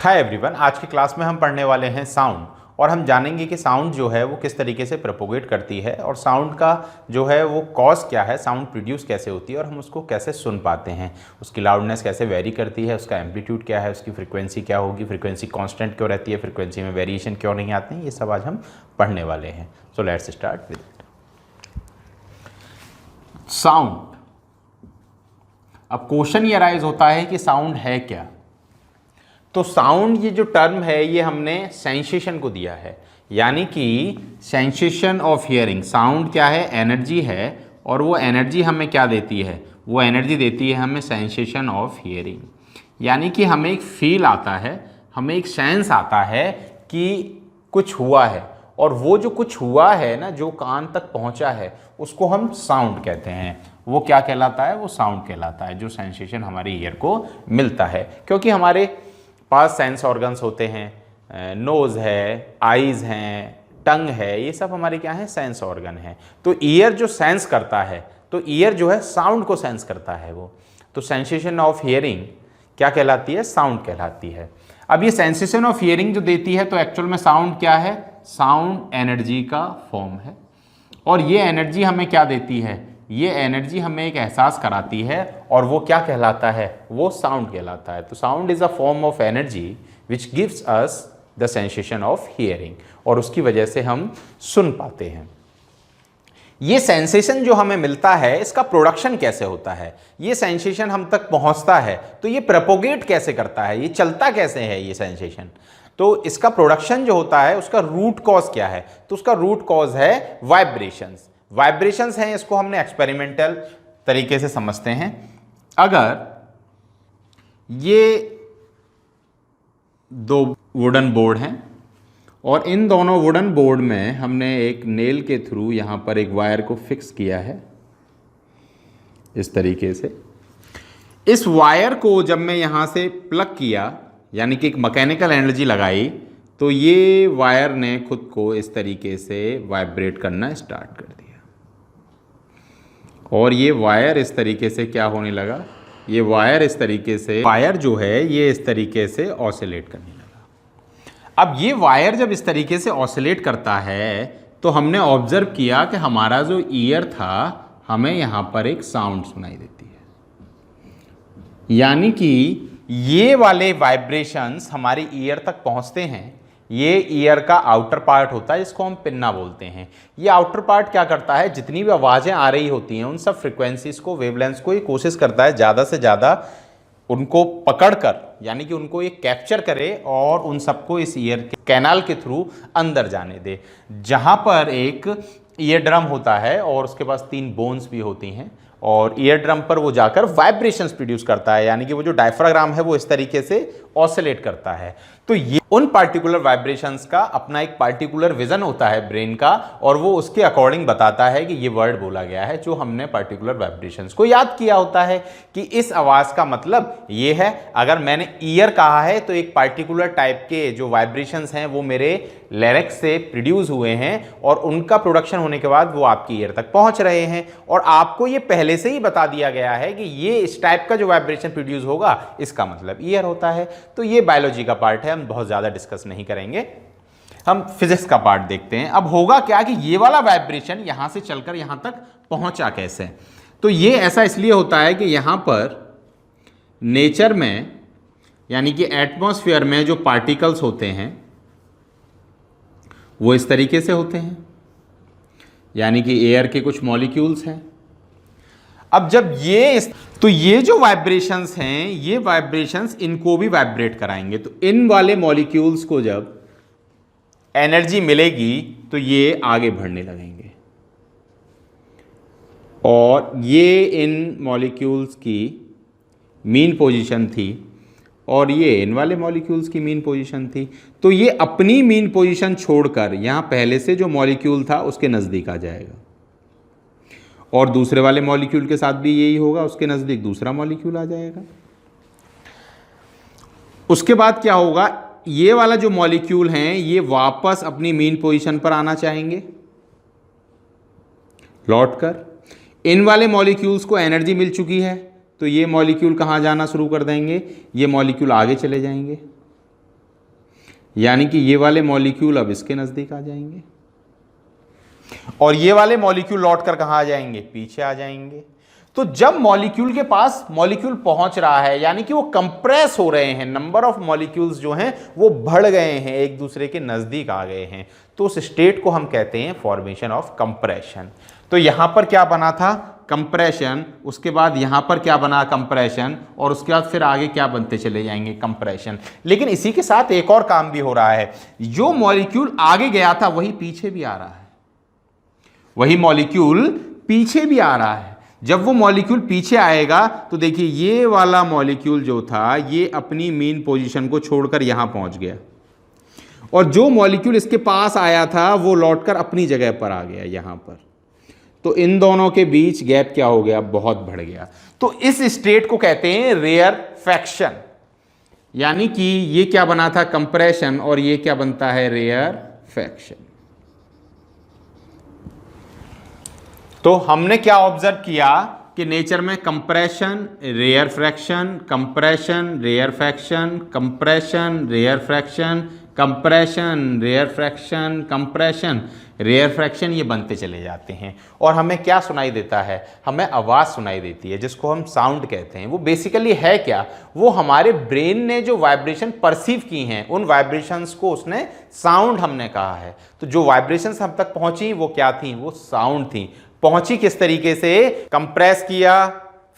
Hi everyone, आज की class में हम पढ़ने वाले हैं साउंड और हम जानेंगे कि साउंड जो है वो किस तरीके से प्रोपोगेट करती है और साउंड का जो है वो कॉज क्या है, साउंड प्रोड्यूस कैसे होती है और हम उसको कैसे सुन पाते हैं, उसकी लाउडनेस कैसे वेरी करती है, उसका एम्पलीट्यूड क्या है, उसकी फ्रीक्वेंसी क्या होगी, फ्रीक्वेंसी कांस्टेंट क्यों रहती है, फ्रीक्वेंसी में वेरिएशन क्यों नहीं आते हैं, ये सब आज हम पढ़ने वाले हैं। So let's start with sound. अब क्वेश्चन ये अराइज होता है कि साउंड है क्या। तो साउंड ये जो टर्म है ये हमने सेंसेशन को दिया है, यानी कि सेंसेशन ऑफ हियरिंग। साउंड क्या है? एनर्जी है, और वो एनर्जी हमें क्या देती है? वो एनर्जी देती है हमें सेंसेशन ऑफ हियरिंग, यानी कि हमें एक फील आता है, हमें एक सेंस आता है कि कुछ हुआ है, और वो जो कुछ हुआ है ना, जो कान तक पहुंचा है, उसको हम साउंड कहते हैं। वो क्या कहलाता है? वो साउंड कहलाता है, जो सेंसेशन हमारे ईयर को मिलता है। क्योंकि हमारे पास सेंस ऑर्गन्स होते हैं, नोज़ है, आईज़ हैं, टंग है, ये सब हमारे क्या है? सेंस ऑर्गन है। तो ईयर जो सेंस करता है, तो ईयर जो है साउंड को सेंस करता है वो। तो सेंसेशन ऑफ हियरिंग क्या कहलाती है? साउंड कहलाती है। अब ये सेंसेशन ऑफ हियरिंग जो देती है, तो एक्चुअल में साउंड क्या है? साउंड एनर्जी का फॉर्म है, और ये एनर्जी हमें क्या देती है? ये एनर्जी हमें एक एहसास कराती है, और वो क्या कहलाता है? वो साउंड कहलाता है। तो sound is a form of energy which gives us the sensation of hearing, और उसकी वजह से हम सुन पाते हैं। ये सेंसेशन जो हमें मिलता है, इसका प्रोडक्शन कैसे होता है? ये सेंसेशन हम तक पहुंचता है तो ये प्रोपोगेट कैसे करता है? ये चलता कैसे है ये सेंसेशन? तो इसका प्रोडक्शन जो होता है, उसका रूट कॉज क्या है? तो उसका रूट कॉज है वाइब्रेशंस। वाइब्रेशंस हैं, इसको हमने एक्सपेरिमेंटल तरीके से समझते हैं। अगर ये दो वुडन बोर्ड हैं, और इन दोनों वुडन बोर्ड में हमने एक नेल के थ्रू यहां पर एक वायर को फिक्स किया है इस तरीके से। इस वायर को जब मैं यहां से प्लग किया, यानी कि एक मैकेनिकल एनर्जी लगाई, तो ये वायर ने खुद को इस तरीके से वाइब्रेट करना स्टार्ट कर दिया, और ये वायर इस तरीके से क्या होने लगा? ये वायर इस तरीके से, वायर जो है ये इस तरीके से ऑसिलेट करने लगा। अब ये वायर जब इस तरीके से ऑसिलेट करता है, तो हमने ऑब्जर्व किया कि हमारा जो ईयर था, हमें यहाँ पर एक साउंड सुनाई देती है, यानी कि ये वाले वाइब्रेशंस हमारे ईयर तक पहुँचते हैं। ये ईयर का आउटर पार्ट होता है, जिसको हम पिन्ना बोलते हैं। ये आउटर पार्ट क्या करता है? जितनी भी आवाज़ें आ रही होती हैं, उन सब फ्रिक्वेंसीज को, वेवलेंथ्स को ये कोशिश करता है ज़्यादा से ज़्यादा उनको पकड़कर, यानी कि उनको ये कैप्चर करे और उन सबको इस ईयर के कैनाल के थ्रू अंदर जाने दे, जहाँ पर एक ईयर ड्रम होता है और उसके पास 3 बोन्स भी होती हैं, और ईयर ड्रम पर वो जाकर वाइब्रेशंस प्रोड्यूस करता है, यानी कि वो जो डायफ्राग्राम है वो इस तरीके से ऑसिलेट करता है। तो ये उन पार्टिकुलर वाइब्रेशंस का अपना एक पार्टिकुलर विजन होता है ब्रेन का, और वो उसके अकॉर्डिंग बताता है कि ये वर्ड बोला गया है जो हमने पार्टिकुलर वाइब्रेशंस को याद किया होता है कि इस आवाज का मतलब ये है। अगर मैंने ईयर कहा है, तो एक पार्टिकुलर टाइप के जो वाइब्रेशंस हैं वो मेरे लैरिक्स से प्रोड्यूस हुए हैं, और उनका प्रोडक्शन होने के बाद वो आपकी ईयर तक पहुंच रहे हैं, और आपको ये पहले से ही बता दिया गया है कि ये इस टाइप का जो वाइब्रेशन प्रोड्यूस होगा, इसका मतलब ईयर होता है। तो ये बायोलॉजी का पार्ट है, हम बहुत ज़्यादा डिस्कस नहीं करेंगे, हम फिजिक्स का पार्ट देखते हैं। अब होगा क्या कि ये वाला वाइब्रेशन यहां से चलकर यहां तक पहुंचा कैसे? तो ये ऐसा इसलिए होता है कि यहां पर नेचर में, यानी कि एटमॉस्फेयर में जो पार्टिकल्स होते हैं वो इस तरीके से होते हैं, यानी कि एयर के कुछ मॉलिक्यूल्स हैं। अब जब तो ये जो वाइब्रेशंस हैं, ये वाइब्रेशंस इनको भी वाइब्रेट कराएंगे। तो इन वाले मॉलिक्यूल्स को जब एनर्जी मिलेगी, तो ये आगे बढ़ने लगेंगे, और ये इन मॉलिक्यूल्स की मीन पोजीशन थी, और ये इन वाले मॉलिक्यूल्स की मीन पोजीशन थी। तो ये अपनी मीन पोजीशन छोड़कर यहां पहले से जो मॉलिक्यूल था उसके नज़दीक आ जाएगा, और दूसरे वाले मॉलिक्यूल के साथ भी यही होगा, उसके नज़दीक दूसरा मॉलिक्यूल आ जाएगा। उसके बाद क्या होगा? ये वाला जो मॉलिक्यूल हैं, ये वापस अपनी मीन पोजीशन पर आना चाहेंगे लौटकर। इन वाले मॉलिक्यूल्स को एनर्जी मिल चुकी है, तो ये मॉलिक्यूल कहाँ जाना शुरू कर देंगे? ये मॉलिक्यूल आगे चले जाएंगे, यानी कि ये वाले मॉलिक्यूल अब इसके नजदीक आ जाएंगे और ये वाले मॉलिक्यूल लौटकर कहां आ जाएंगे, पीछे आ जाएंगे। तो जब मॉलिक्यूल के पास मॉलिक्यूल पहुंच रहा है यानी कि वो कंप्रेस हो रहे हैं, नंबर ऑफ मॉलिक्यूल्स जो हैं वो बढ़ गए हैं, एक दूसरे के नजदीक आ गए हैं, तो उस स्टेट को हम कहते हैं फॉर्मेशन ऑफ कंप्रेशन। तो यहां पर क्या बना था, कंप्रेशन, उसके बाद यहां पर क्या बना, कंप्रेशन, और उसके बाद फिर आगे क्या बनते चले जाएंगे, कंप्रेशन। लेकिन इसी के साथ एक और काम भी हो रहा है, जो मॉलिक्यूल आगे गया था वही पीछे भी आ रहा है, वही मॉलिक्यूल पीछे भी आ रहा है। जब वो मॉलिक्यूल पीछे आएगा तो देखिए ये वाला मॉलिक्यूल जो था ये अपनी मेन पोजीशन को छोड़कर यहां पहुंच गया और जो मॉलिक्यूल इसके पास आया था वो लौटकर अपनी जगह पर आ गया यहां पर। तो इन दोनों के बीच गैप क्या हो गया, बहुत बढ़ गया। तो इस स्टेट को कहते हैं रेयरफैक्शन, यानी कि ये क्या बना था, कंप्रेशन, और ये क्या बनता है, रेयरफैक्शन। तो हमने क्या ऑब्जर्व किया कि नेचर में compression, rarefaction, compression, rarefaction, compression, rarefaction, compression, rarefaction, compression, rarefaction, ये बनते चले जाते हैं। और हमें क्या सुनाई देता है, हमें आवाज़ सुनाई देती है जिसको हम साउंड कहते हैं। वो बेसिकली है क्या, वो हमारे ब्रेन ने जो वाइब्रेशन परसीव की हैं उन वाइब्रेशंस को उसने साउंड हमने कहा है। तो जो वाइब्रेशंस हम तक पहुंची वो क्या थी, वो साउंड थी। पहुंची किस तरीके से, कंप्रेस किया,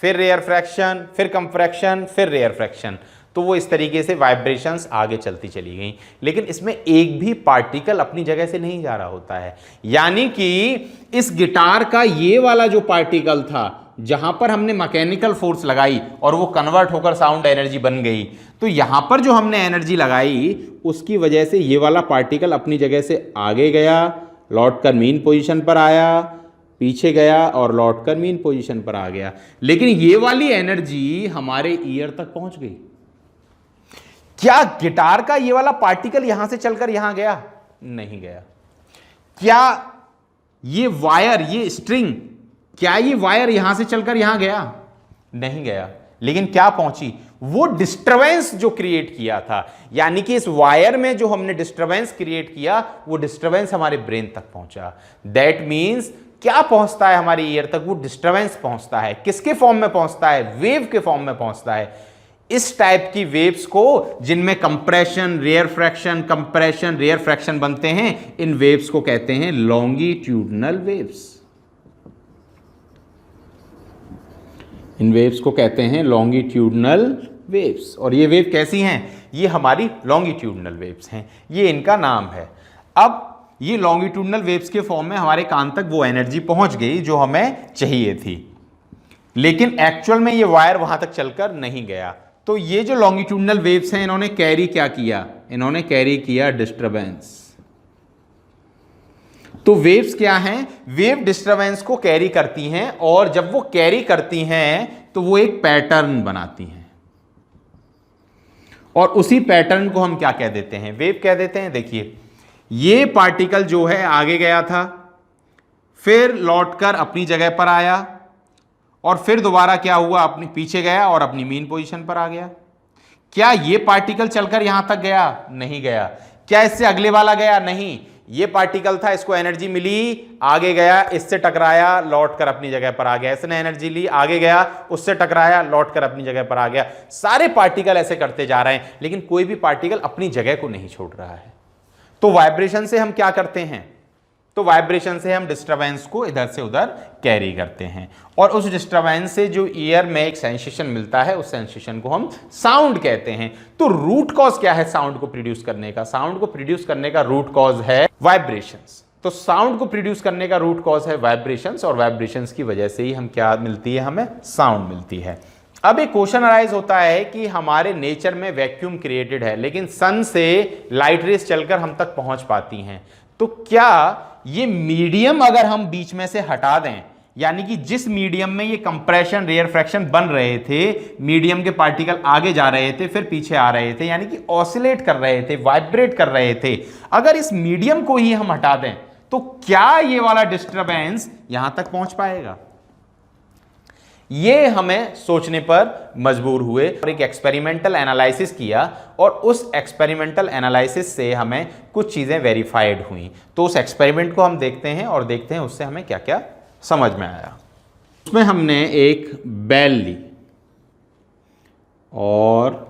फिर रेयरफ्रैक्शन, फिर कंप्रेशन, फिर रेयरफ्रैक्शन, तो वो इस तरीके से वाइब्रेशंस आगे चलती चली गई। लेकिन इसमें एक भी पार्टिकल अपनी जगह से नहीं जा रहा होता है, यानी कि इस गिटार का ये वाला जो पार्टिकल था जहां पर हमने मैकेनिकल फोर्स लगाई और वो कन्वर्ट होकर साउंड एनर्जी बन गई, तो यहां पर जो हमने एनर्जी लगाई उसकी वजह से ये वाला पार्टिकल अपनी जगह से आगे गया, लौटकर मेन पोजीशन पर आया, पीछे गया और लौटकर मेन पोजीशन पर आ गया। लेकिन ये वाली एनर्जी हमारे ईयर तक पहुंच गई। क्या गिटार का ये वाला पार्टिकल यहां से चलकर यहां गया, नहीं गया। क्या ये वायर, ये स्ट्रिंग, क्या ये वायर यहां से चलकर यहां गया, नहीं गया। लेकिन क्या पहुंची, वो डिस्टरबेंस जो क्रिएट किया था, यानी कि इस वायर में जो हमने डिस्टरबेंस क्रिएट किया वो डिस्टरबेंस हमारे ब्रेन तक पहुंचा। दैट मींस क्या पहुंचता है हमारे ईयर तक, वो डिस्टरबेंस पहुंचता है। किसके फॉर्म में पहुंचता है, वेव के फॉर्म में पहुंचता है। इस टाइप की वेव्स को जिनमें कंप्रेशन, रेयरफ्रैक्शन, कंप्रेशन, रेयरफ्रैक्शन बनते हैं, इन वेव्स को कहते हैं लॉन्गिट्यूडनल वेव्स। इन वेव्स को कहते हैं लॉन्गिट्यूडनल वेव्स। और ये वेव कैसी हैं, ये हमारी लॉन्गिट्यूडनल वेव्स हैं, ये इनका नाम है। अब ये लॉन्गिट्यूडनल वेव्स के फॉर्म में हमारे कान तक वो एनर्जी पहुंच गई जो हमें चाहिए थी, लेकिन एक्चुअल में ये वायर वहां तक चलकर नहीं गया। तो ये जो लॉन्गिट्यूडनल वेव्स हैं इन्होंने कैरी क्या किया, इन्होंने कैरी किया डिस्टरबेंस। तो वेव्स क्या हैं, वेव डिस्टरबेंस को कैरी करती हैं और जब वो कैरी करती हैं तो वो एक पैटर्न बनाती हैं और उसी पैटर्न को हम क्या कह देते हैं, वेव कह देते हैं। देखिए ये पार्टिकल जो है आगे गया था, फिर लौटकर अपनी जगह पर आया और फिर दोबारा क्या हुआ, अपनी पीछे गया और अपनी मेन पोजीशन पर आ गया। क्या ये पार्टिकल चलकर यहां तक गया, नहीं गया। क्या इससे अगले वाला गया, नहीं। ये पार्टिकल था, इसको एनर्जी मिली, आगे गया, इससे टकराया, लौटकर अपनी जगह पर आ गया। इसने एनर्जी ली, आगे गया, उससे टकराया, लौटकर अपनी जगह पर आ गया। सारे पार्टिकल ऐसे करते जा रहे हैं, लेकिन कोई भी पार्टिकल अपनी जगह को नहीं छोड़ रहा है। तो वाइब्रेशन से हम क्या करते हैं, तो वाइब्रेशन से हम डिस्टरबेंस को इधर से उधर कैरी करते हैं और उस डिस्टरबेंस से जो ईयर में एक सेंसेशन मिलता है उस सेंसेशन को हम साउंड कहते हैं। तो रूट कॉज क्या है साउंड को प्रोड्यूस करने का, साउंड को प्रोड्यूस करने का रूट कॉज है वाइब्रेशंस। तो साउंड को प्रोड्यूस करने का रूट कॉज है वाइब्रेशंस और वाइब्रेशंस की वजह से ही हम क्या मिलती है, हमें साउंड मिलती है। अब एक क्वेश्चन अराइज होता है कि हमारे नेचर में वैक्यूम क्रिएटेड है लेकिन सन से लाइट रेस चलकर हम तक पहुंच पाती हैं, तो क्या ये मीडियम अगर हम बीच में से हटा दें, यानी कि जिस मीडियम में ये कंप्रेशन रेयरफ्रैक्शन बन रहे थे, मीडियम के पार्टिकल आगे जा रहे थे फिर पीछे आ रहे थे, यानी कि ऑसिलेट कर रहे थे, वाइब्रेट कर रहे थे, अगर इस मीडियम को ही हम हटा दें तो क्या ये वाला डिस्टरबेंस यहां तक पहुंच पाएगा। ये हमें सोचने पर मजबूर हुए और एक एक्सपेरिमेंटल एनालिसिस किया और उस एक्सपेरिमेंटल एनालिसिस से हमें कुछ चीज़ें वेरीफाइड हुई। तो उस एक्सपेरिमेंट को हम देखते हैं और देखते हैं उससे हमें क्या क्या समझ में आया। उसमें हमने एक बेल ली और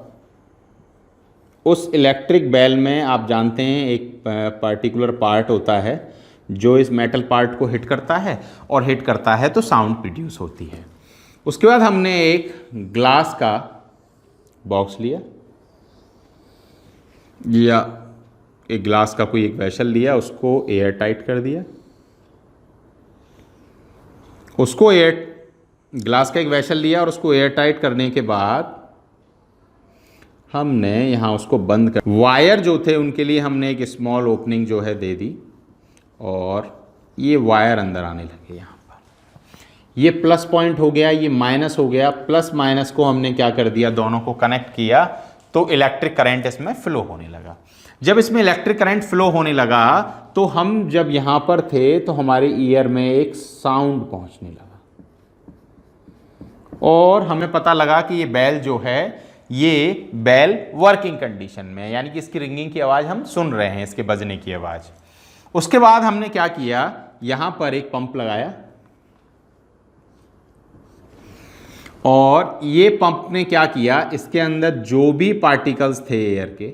उस इलेक्ट्रिक बेल में आप जानते हैं एक पर्टिकुलर पार्ट होता है जो इस मेटल पार्ट को हिट करता है और हिट करता है तो साउंड प्रोड्यूस होती है। उसके बाद हमने एक ग्लास का बॉक्स लिया या एक ग्लास का कोई एक वेसल लिया, उसको एयर टाइट कर दिया। उसको ग्लास का एक वेसल लिया और उसको एयर टाइट करने के बाद हमने यहाँ उसको बंद कर, वायर जो थे उनके लिए हमने एक स्मॉल ओपनिंग जो है दे दी और ये वायर अंदर आने लगे। यहाँ पर ये प्लस पॉइंट हो गया, ये माइनस हो गया। प्लस माइनस को हमने क्या कर दिया, दोनों को कनेक्ट किया तो इलेक्ट्रिक करंट इसमें फ्लो होने लगा। जब इसमें इलेक्ट्रिक करंट फ्लो होने लगा तो हम जब यहाँ पर थे तो हमारे ईयर में एक साउंड पहुँचने लगा और हमें पता लगा कि ये बेल जो है ये बेल वर्किंग कंडीशन में है, यानी कि इसकी रिंगिंग की आवाज़ हम सुन रहे हैं, इसके बजने की आवाज़। उसके बाद हमने क्या किया, यहां पर एक पंप लगाया और ये पंप ने क्या किया, इसके अंदर जो भी पार्टिकल्स थे एयर के,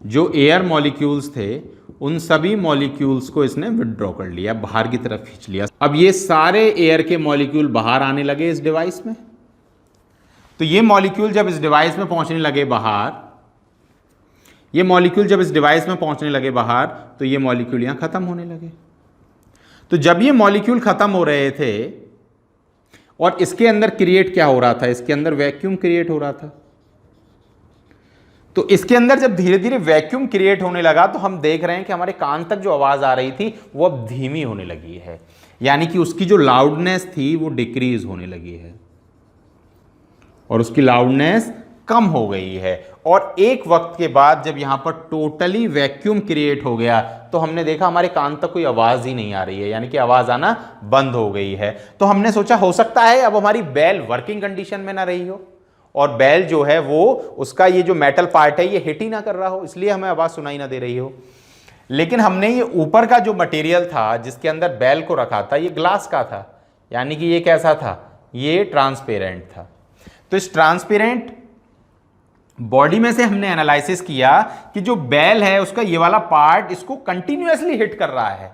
जो एयर मॉलिक्यूल्स थे, उन सभी मॉलिक्यूल्स को इसने विड्रॉ कर लिया, बाहर की तरफ खींच लिया। अब ये सारे एयर के मॉलिक्यूल बाहर आने लगे इस डिवाइस में। तो ये मॉलिक्यूल जब इस डिवाइस में पहुंचने लगे बाहर, ये मॉलिक्यूल जब इस डिवाइस में पहुंचने लगे बाहर, तो ये मॉलिक्यूल यहां खत्म होने लगे। तो जब ये मॉलिक्यूल खत्म हो रहे थे और इसके अंदर क्रिएट क्या हो रहा था, इसके अंदर वैक्यूम क्रिएट हो रहा था। तो इसके अंदर जब धीरे धीरे वैक्यूम क्रिएट होने लगा तो हम देख रहे हैं कि हमारे कान तक जो आवाज आ रही थी वो अब धीमी होने लगी है, यानी कि उसकी जो लाउडनेस थी वो डिक्रीज होने लगी है और उसकी लाउडनेस कम हो गई है। और एक वक्त के बाद जब यहां पर टोटली वैक्यूम क्रिएट हो गया तो हमने देखा हमारे कान तक कोई आवाज ही नहीं आ रही है, यानी कि आवाज आना बंद हो गई है। तो हमने सोचा हो सकता है अब हमारी बेल वर्किंग कंडीशन में ना रही हो और बेल जो है वो उसका ये जो मेटल पार्ट है ये हिट ही ना कर रहा हो, इसलिए हमें आवाज सुनाई ना दे रही हो। लेकिन हमने ये ऊपर का जो मटेरियल था जिसके अंदर बेल को रखा था ये ग्लास का था, यानी कि ये कैसा था, ये ट्रांसपेरेंट था। तो इस ट्रांसपेरेंट बॉडी में से हमने एनालिसिस किया कि जो बेल है उसका ये वाला पार्ट इसको कंटिन्यूअसली हिट कर रहा है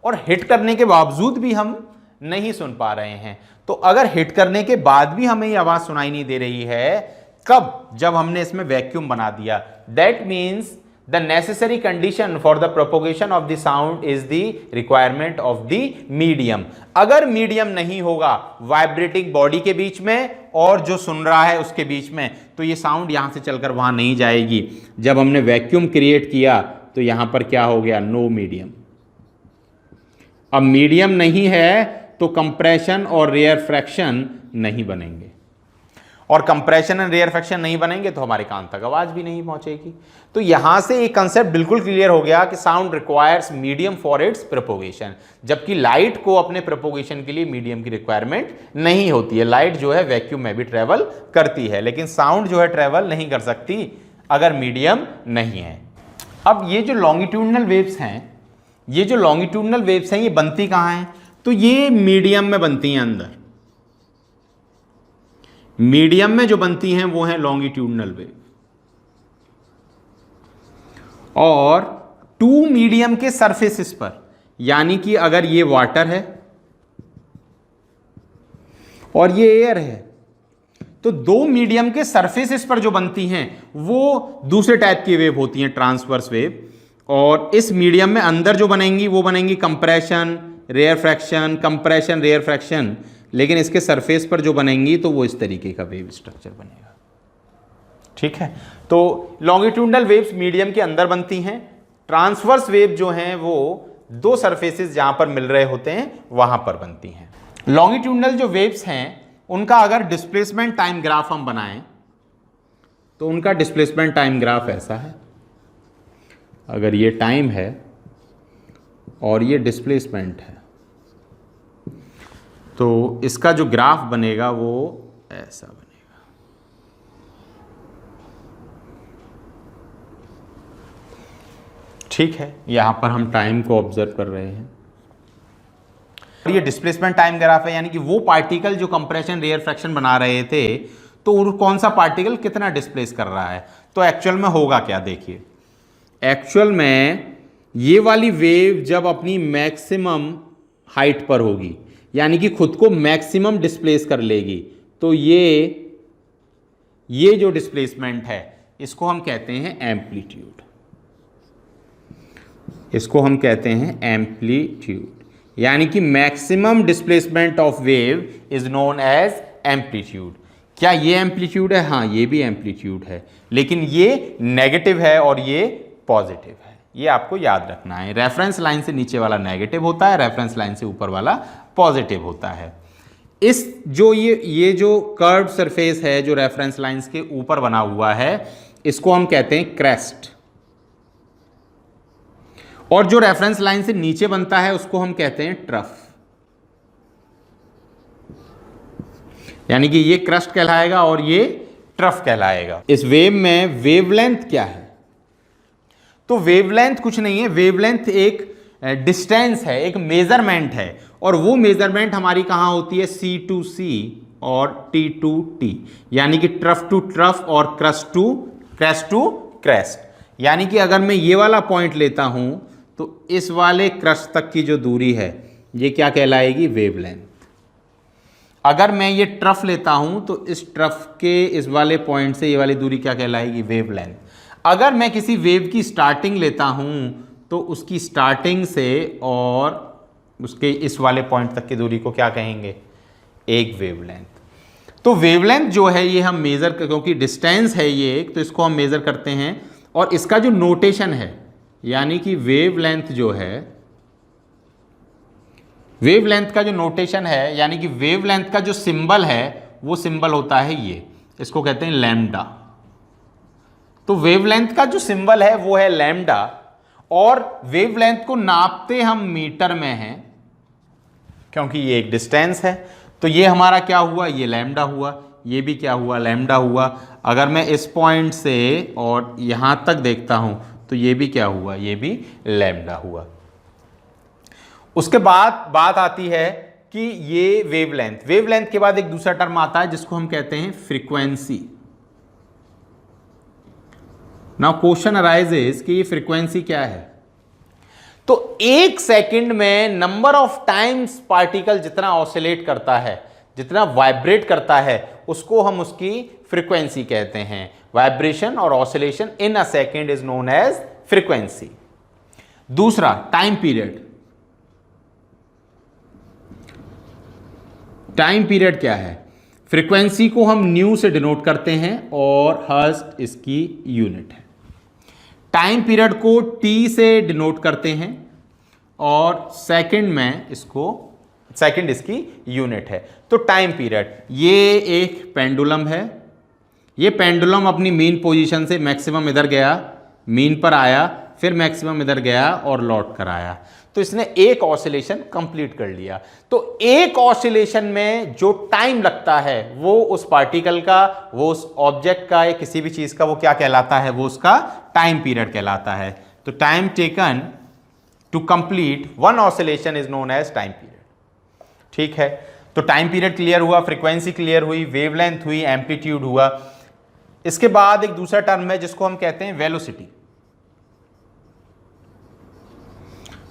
और हिट करने के बावजूद भी हम नहीं सुन पा रहे हैं। तो अगर हिट करने के बाद भी हमें ये आवाज सुनाई नहीं दे रही है, कब, जब हमने इसमें वैक्यूम बना दिया। That means the necessary condition for the propagation of the sound is the requirement of the medium। अगर मीडियम नहीं होगा वाइब्रेटिंग बॉडी के बीच में और जो सुन रहा है उसके बीच में, तो ये साउंड यहां से चलकर वहां नहीं जाएगी। जब हमने वैक्यूम क्रिएट किया तो यहां पर क्या हो गया, नो मीडियम। अब मीडियम नहीं है तो कंप्रेशन और रेयरफैक्शन नहीं बनेंगे और कंप्रेशन एंड रेयरफैक्शन नहीं बनेंगे तो हमारे कान तक आवाज भी नहीं पहुंचेगी। तो यहां से एक कंसेप्ट बिल्कुल क्लियर हो गया कि sound requires medium for its propagation, जबकि लाइट को अपने प्रोपोगेशन के लिए मीडियम की रिक्वायरमेंट नहीं होती है। लाइट जो है वैक्यूम में भी ट्रेवल करती है, लेकिन साउंड जो है ट्रेवल नहीं कर सकती अगर मीडियम नहीं है। अब ये जो लॉन्गिट्यूडनल वेव्स हैं, ये जो लॉन्गिट्यूडनल वेव्स हैं ये बनती कहां हैं, तो ये मीडियम में बनती हैं। अंदर मीडियम में जो बनती हैं वो है लॉन्गिट्यूडनल वेव, और टू मीडियम के सरफेसेस पर, यानी कि अगर ये वाटर है और ये एयर है, तो दो मीडियम के सरफेसेस पर जो बनती हैं वो दूसरे टाइप की वेव होती हैं, ट्रांसवर्स वेव। और इस मीडियम में अंदर जो बनेंगी वो बनेंगी कंप्रेशन, रेयरफैक्शन, कंप्रेशन, रेयरफैक्शन। लेकिन इसके सरफेस पर जो बनेंगी तो वो इस तरीके का वेव स्ट्रक्चर बनेगा। ठीक है, तो लॉन्गिट्यूडनल वेव्स मीडियम के अंदर बनती हैं। ट्रांसवर्स वेव जो हैं वो दो सरफेसेस जहां पर मिल रहे होते हैं वहां पर बनती हैं। लॉन्गिट्यूडनल जो वेव्स हैं उनका अगर डिस्प्लेसमेंट टाइम ग्राफ हम बनाएं तो उनका डिस्प्लेसमेंट टाइम ग्राफ ऐसा है। अगर ये टाइम है और ये डिस्प्लेसमेंट है, तो इसका जो ग्राफ बनेगा वो ऐसा बनेगा। ठीक है, यहां पर हम टाइम को ऑब्जर्व कर रहे हैं। ये डिस्प्लेसमेंट टाइम ग्राफ है, यानी कि वो पार्टिकल जो कंप्रेशन रेयर फ्रैक्शन बना रहे थे, तो कौन सा पार्टिकल कितना डिस्प्लेस कर रहा है। तो एक्चुअल में होगा क्या, देखिए एक्चुअल में ये वाली वेव जब अपनी मैक्सिमम हाइट पर होगी, यानी कि खुद को मैक्सिमम डिस्प्लेस कर लेगी, तो ये जो डिस्प्लेसमेंट है इसको हम कहते हैं एम्पलीट्यूड। इसको हम कहते हैं एम्पलीट्यूड, यानी कि maximum displacement of wave is known as amplitude. क्या ये एम्पलीट्यूड है? हाँ, ये भी एम्पलीट्यूड है, लेकिन ये नेगेटिव है और ये पॉजिटिव है। ये आपको याद रखना है। रेफरेंस लाइन से नीचे वाला नेगेटिव होता है, रेफरेंस लाइन से ऊपर वाला पॉजिटिव होता है। इस जो ये जो कर्व सरफेस है जो रेफरेंस लाइंस के ऊपर बना हुआ है, इसको हम कहते हैं क्रेस्ट, और जो रेफरेंस लाइन से नीचे बनता है उसको हम कहते हैं ट्रफ। यानी कि ये क्रस्ट कहलाएगा और ये ट्रफ कहलाएगा। इस वेव में वेवलेंथ क्या है? तो वेवलेंथ कुछ नहीं है, वेवलेंथ एक डिस्टेंस है, एक मेजरमेंट है, और वो मेजरमेंट हमारी कहां होती है? C टू C और T टू T, यानी कि ट्रफ टू ट्रफ और क्रस्ट टू क्रेस्ट। यानी कि अगर मैं ये वाला पॉइंट लेता हूं तो इस वाले क्रस्ट तक की जो दूरी है ये क्या कहलाएगी? वेवलेंथ। अगर मैं ये ट्रफ लेता हूं तो इस ट्रफ के इस वाले पॉइंट से ये वाली दूरी क्या कहलाएगी? वेवलेंथ। अगर मैं किसी वेव की स्टार्टिंग लेता हूं तो उसकी स्टार्टिंग से और उसके इस वाले पॉइंट तक की दूरी को क्या कहेंगे? एक वेवलेंथ। तो वेवलेंथ जो है ये हम मेजर, क्योंकि डिस्टेंस है ये एक, तो इसको हम मेजर करते हैं। और इसका जो नोटेशन है, यानी कि वेवलेंथ जो है, वेवलेंथ का जो नोटेशन है, यानी कि वेवलेंथ का जो सिंबल है वो सिंबल होता है ये, इसको कहते हैं लैम्डा। तो वेवलेंथ का जो सिंबल है वो है लैम्डा, और वेवलेंथ को नापते हम मीटर में हैं क्योंकि ये एक डिस्टेंस है। तो ये हमारा क्या हुआ? ये लैम्डा हुआ। ये भी क्या हुआ? लैम्डा हुआ। अगर मैं इस पॉइंट से और यहां तक देखता हूं तो ये भी क्या हुआ? ये भी लैम्डा हुआ। उसके बाद बात आती है कि ये वेवलेंथ, वेवलेंथ के बाद एक दूसरा टर्म आता है जिसको हम कहते हैं फ्रीक्वेंसी। नाउ क्वेश्चन अराइजेस कि ये फ्रीक्वेंसी क्या है? तो एक सेकंड में नंबर ऑफ टाइम्स पार्टिकल जितना ऑसिलेट करता है, जितना वाइब्रेट करता है, उसको हम उसकी फ्रीक्वेंसी कहते हैं। वाइब्रेशन और oscillation in a second is known as frequency. दूसरा टाइम पीरियड। टाइम पीरियड क्या है? फ्रीक्वेंसी को हम न्यू से डिनोट करते हैं और हर्ट्ज इसकी यूनिट है। टाइम पीरियड को T से डिनोट करते हैं और सेकंड में इसको, सेकंड इसकी यूनिट है। तो टाइम पीरियड, ये एक पेंडुलम है। ये पेंडुलम अपनी मीन पोजीशन से मैक्सिमम इधर गया, मीन पर आया, फिर मैक्सिमम इधर गया और लौट कर आया। तो इसने एक ऑसिलेशन कंप्लीट कर लिया। तो एक ऑसिलेशन में जो टाइम लगता है वो उस पार्टिकल का, वो उस ऑब्जेक्ट का, या किसी भी चीज का, वो क्या कहलाता है? वो उसका टाइम पीरियड कहलाता है। तो time taken to complete one oscillation is known as time period. ठीक है, तो टाइम पीरियड क्लियर हुआ, फ्रीक्वेंसी क्लियर हुई, वेवलेंथ हुई, एम्पलीट्यूड हुआ। इसके बाद एक दूसरा टर्म है जिसको हम कहते हैं वेलोसिटी।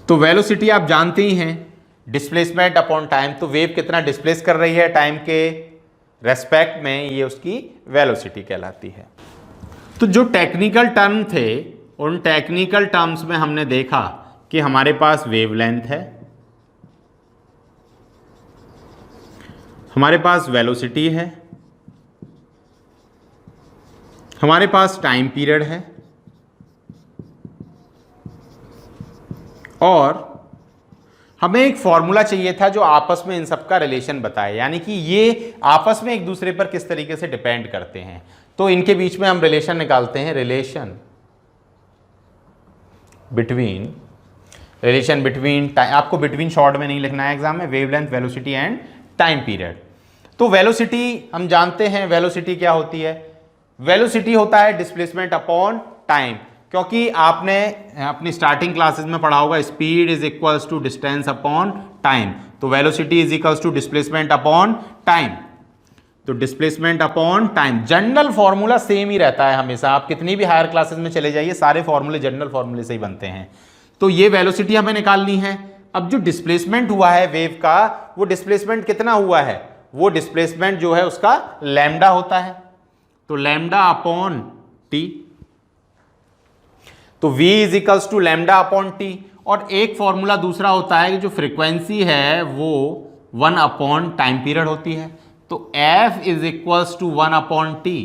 तो वेलोसिटी आप जानते ही हैं, डिस्प्लेसमेंट अपॉन टाइम। तो वेव कितना डिस्प्लेस कर रही है टाइम के रेस्पेक्ट में, ये उसकी वेलोसिटी कहलाती है। तो जो टेक्निकल टर्म थे, उन टेक्निकल टर्म्स में हमने देखा कि हमारे पास वेवलेंथ है, हमारे पास वेलोसिटी है, हमारे पास टाइम पीरियड है, और हमें एक फॉर्मूला चाहिए था जो आपस में इन सब का रिलेशन बताए, यानी कि ये आपस में एक दूसरे पर किस तरीके से डिपेंड करते हैं। तो इनके बीच में हम रिलेशन निकालते हैं, रिलेशन बिटवीन, आपको बिटवीन शॉर्ट में नहीं लिखना है एग्जाम में, wavelength, velocity and time period. तो वेलोसिटी हम जानते हैं, वेलोसिटी क्या होती है? वेलोसिटी होता है डिस्प्लेसमेंट अपॉन टाइम, क्योंकि आपने अपनी स्टार्टिंग क्लासेस में पढ़ा होगा speed is equals to distance upon time. तो velocity is equals to displacement upon time. तो displacement upon time, general formula same ही रहता है हमेशा। आप कितनी भी हायर क्लासेस में चले जाइए, सारे फॉर्मूले जनरल फॉर्मूले से ही बनते हैं। तो ये वेलोसिटी हमें निकालनी है। अब जो डिस्प्लेसमेंट हुआ है वेव का, वो डिस्प्लेसमेंट कितना हुआ है? वो डिस्प्लेसमेंट जो है उसका लैम्डा होता है। तो लैम्डा अपॉन टी, तो v is equals to lambda upon T. और एक फॉर्मूला दूसरा होता है कि जो फ्रीक्वेंसी है वो 1 अपॉन टाइम पीरियड होती है। तो f is equals to 1 upon T.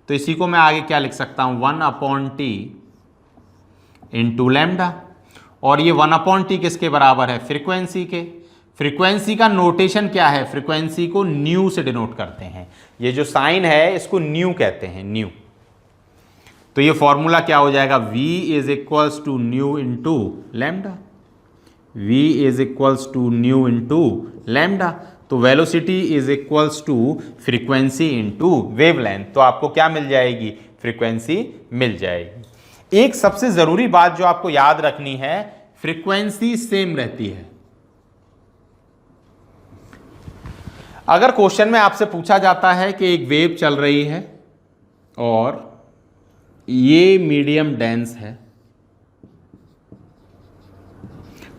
तो इसी को मैं आगे क्या लिख सकता हूं? 1 अपॉन टी इंटू लैम्डा। और ये 1 अपॉन टी किसके बराबर है? फ्रीक्वेंसी के। फ्रीक्वेंसी का नोटेशन क्या है? फ्रीक्वेंसी को न्यू से डिनोट करते हैं। ये जो साइन है इसको न्यू कहते हैं, न्यू। तो ये फॉर्मूला क्या हो जाएगा? v is equals to nu into lambda. v is equals to nu into lambda. तो velocity is equals to frequency into wavelength. तो आपको क्या मिल जाएगी? फ्रीक्वेंसी मिल जाएगी। एक सबसे जरूरी बात जो आपको याद रखनी है, फ्रीक्वेंसी सेम रहती है। अगर क्वेश्चन में आपसे पूछा जाता है कि एक वेव चल रही है और ये मीडियम डेंस है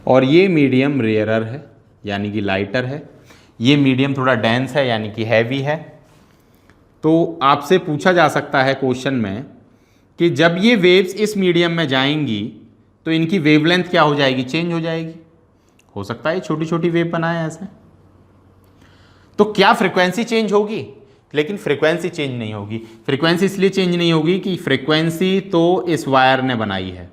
और ये मीडियम रेयरर है यानी कि लाइटर है, ये मीडियम थोड़ा डेंस है यानी कि हैवी है, तो आपसे पूछा जा सकता है क्वेश्चन में कि जब ये वेव्स इस मीडियम में जाएंगी तो इनकी वेवलेंथ क्या हो जाएगी? चेंज हो जाएगी। हो सकता है छोटी छोटी वेव बनाए ऐसे, तो क्या फ्रीक्वेंसी चेंज होगी? लेकिन फ्रीक्वेंसी चेंज नहीं होगी। फ्रीक्वेंसी इसलिए चेंज नहीं होगी कि फ्रीक्वेंसी तो इस वायर ने बनाई है।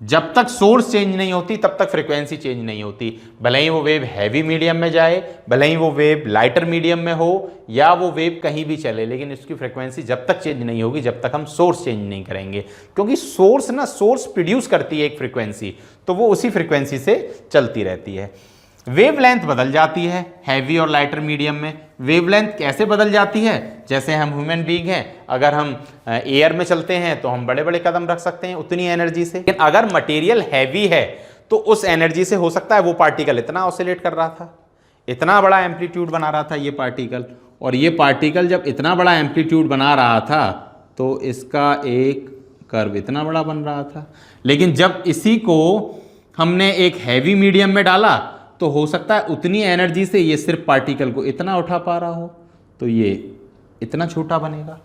जब तक सोर्स चेंज नहीं होती तब तक फ्रीक्वेंसी चेंज नहीं होती। भले ही वो वेव हैवी मीडियम में जाए, भले ही वो वेव लाइटर मीडियम में हो, या वो वेव कहीं भी चले, लेकिन इसकी फ्रीक्वेंसी जब तक चेंज नहीं होगी जब तक हम सोर्स चेंज नहीं करेंगे। क्योंकि सोर्स प्रोड्यूस करती है एक फ्रीक्वेंसी, तो वो उसी फ्रीक्वेंसी से चलती रहती है। वेवलेंथ बदल जाती है हैवी और लाइटर मीडियम में। वेवलेंथ कैसे बदल जाती है? जैसे हम ह्यूमन बीइंग हैं, अगर हम एयर में चलते हैं तो हम बड़े बड़े कदम रख सकते हैं उतनी एनर्जी से। लेकिन अगर मटेरियल हैवी है तो उस एनर्जी से हो सकता है वो पार्टिकल इतना ऑसिलेट कर रहा था, इतना बड़ा एम्पलीट्यूड बना रहा था ये पार्टिकल, और ये पार्टिकल जब इतना बड़ा एम्पलीट्यूड बना रहा था तो इसका एक कर्व इतना बड़ा बन रहा था। लेकिन जब इसी को हमने एक हैवी मीडियम में डाला तो हो सकता है उतनी एनर्जी से ये सिर्फ पार्टिकल को इतना उठा पा रहा हो, तो ये इतना छोटा बनेगा।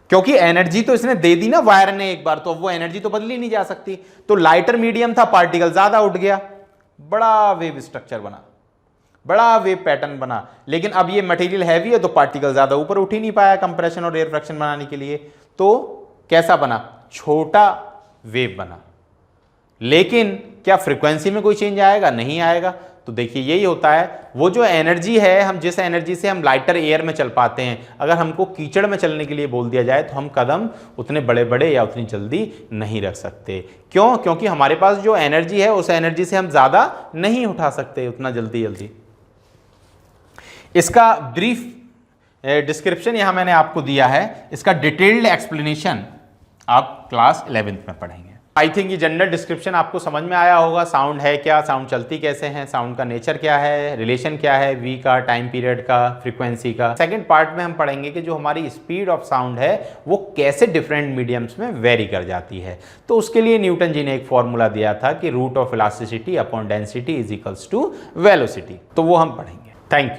क्योंकि एनर्जी तो इसने दे दी ना वायर ने एक बार, तो अब वो एनर्जी तो बदली नहीं जा सकती। तो लाइटर मीडियम था, पार्टिकल ज्यादा उठ गया, बड़ा वेव स्ट्रक्चर बना, बड़ा वेव पैटर्न बना। लेकिन अब ये मटेरियल हैवी है तो पार्टिकल ज्यादा ऊपर उठ ही नहीं पाया कंप्रेशन और एयर फ्रैक्शन बनाने के लिए, तो कैसा बना? छोटा वेव बना। लेकिन क्या फ्रीक्वेंसी में कोई चेंज आएगा? नहीं आएगा। तो देखिए यही होता है, वो जो एनर्जी है, हम जिस एनर्जी से हम लाइटर एयर में चल पाते हैं, अगर हमको कीचड़ में चलने के लिए बोल दिया जाए तो हम कदम उतने बड़े बड़े या उतनी जल्दी नहीं रख सकते। क्यों? क्योंकि हमारे पास जो एनर्जी है उस एनर्जी से हम ज़्यादा नहीं उठा सकते उतना जल्दी जल्दी। इसका ब्रीफ डिस्क्रिप्शन यहाँ मैंने आपको दिया है, इसका डिटेल्ड एक्सप्लेनेशन आप क्लास 11th में पढ़ेंगे। आई थिंक ये जनरल डिस्क्रिप्शन आपको समझ में आया होगा। साउंड है क्या, साउंड चलती कैसे है, साउंड का नेचर क्या है, रिलेशन क्या है वी का, टाइम पीरियड का, फ्रीक्वेंसी का। सेकंड पार्ट में हम पढ़ेंगे कि जो हमारी स्पीड ऑफ साउंड है वो कैसे डिफरेंट मीडियम्स में वेरी कर जाती है। तो उसके लिए न्यूटन जी ने एक फॉर्मूला दिया था कि root of elasticity upon density is equals to velocity, तो वो हम पढ़ेंगे। Thank you.